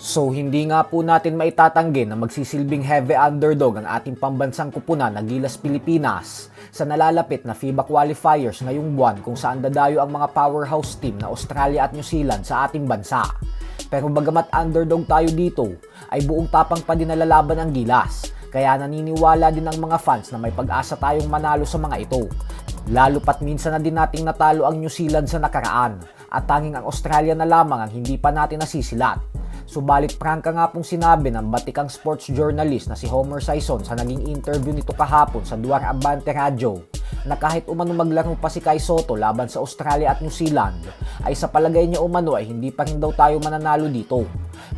So hindi nga po natin maitatanggi na magsisilbing heavy underdog ang ating pambansang kupunan na Gilas Pilipinas sa nalalapit na FIBA qualifiers ngayong buwan kung saan dadayo ang mga powerhouse team na Australia at New Zealand sa ating bansa. Pero bagamat underdog tayo dito, ay buong tapang pa din nalalaban ang Gilas. Kaya naniniwala din ang mga fans na may pag-asa tayong manalo sa mga ito. Lalo pat minsan na din nating natalo ang New Zealand sa nakaraan at tanging ang Australia na lamang ang hindi pa natin nasisilat. Subalit prangka nga pong sinabi ng batikang sports journalist na si Homer Sison sa naging interview nito kahapon sa Duar Abante Radio na kahit umano maglaro pa si Kai Sotto laban sa Australia at New Zealand ay sa palagay niya umano ay hindi pa rin daw tayo mananalo dito.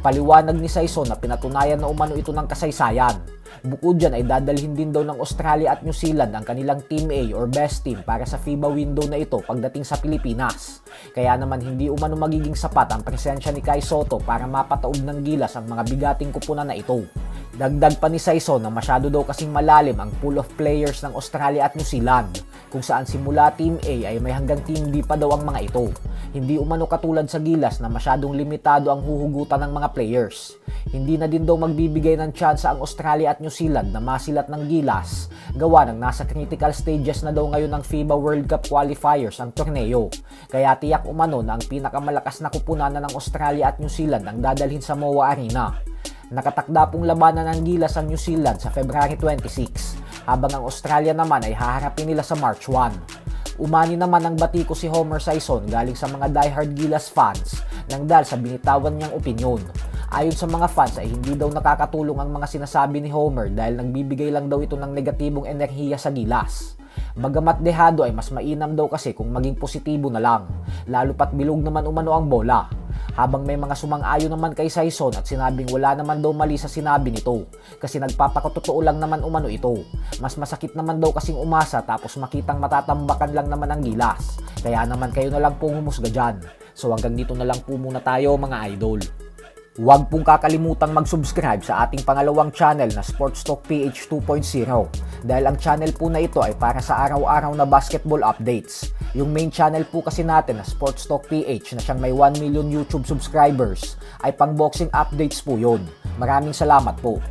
Paliwanag ni Sison na pinatunayan na umano ito ng kasaysayan. Bukod dyan ay dadalhin din daw ng Australia at New Zealand ang kanilang Team A or best team para sa FIBA window na ito pagdating sa Pilipinas. Kaya naman hindi umano magiging sapat ang presensya ni Kai Sotto para mapataob ng Gilas ang mga bigating kupunan na ito. Dagdag pa ni Sison na masyado daw kasing malalim ang pool of players ng Australia at New Zealand, kung saan simula Team A ay may hanggang Team B pa daw ang mga ito. Hindi umano katulad sa Gilas na masyadong limitado ang huhugutan ng mga players. Hindi na din daw magbibigay ng tsansa ang Australia at New Zealand na masilat ng Gilas, gawa ng nasa critical stages na daw ngayon ng FIBA World Cup qualifiers ang torneo. Kaya tiyak umano na ang pinakamalakas na kupunan ng Australia at New Zealand ang dadalhin sa MOA Arena. Nakatakda pong labanan ng Gilas ang New Zealand sa February 26, habang ang Australia naman ay haharapin nila sa March 1. Umani naman ang batiko si Homer Sison galing sa mga diehard Gilas fans nang dahil sa binitawan niyang opinyon. Ayon sa mga fans ay hindi daw nakakatulong ang mga sinasabi ni Homer dahil nagbibigay lang daw ito ng negatibong enerhiya sa Gilas. Bagamat dehado ay mas mainam daw kasi kung maging positibo na lang, lalo pat bilog naman umano ang bola. Habang may mga sumang-ayon naman kay Sison at sinabing wala naman daw mali sa sinabi nito kasi nagpapakatotoo lang naman umano ito. Mas masakit naman daw kasing umasa tapos makitang matatambakan lang naman ang Gilas. Kaya naman kayo na lang po humusga dyan. So hanggang dito na lang po muna tayo mga idol. Huwag pong kakalimutang mag-subscribe sa ating pangalawang channel na Sports Talk PH 2.0 dahil ang channel po na ito ay para sa araw-araw na basketball updates. Yung main channel po kasi natin na Sports Talk PH na siyang may 1 million YouTube subscribers ay pang boxing updates po yun. Maraming salamat po.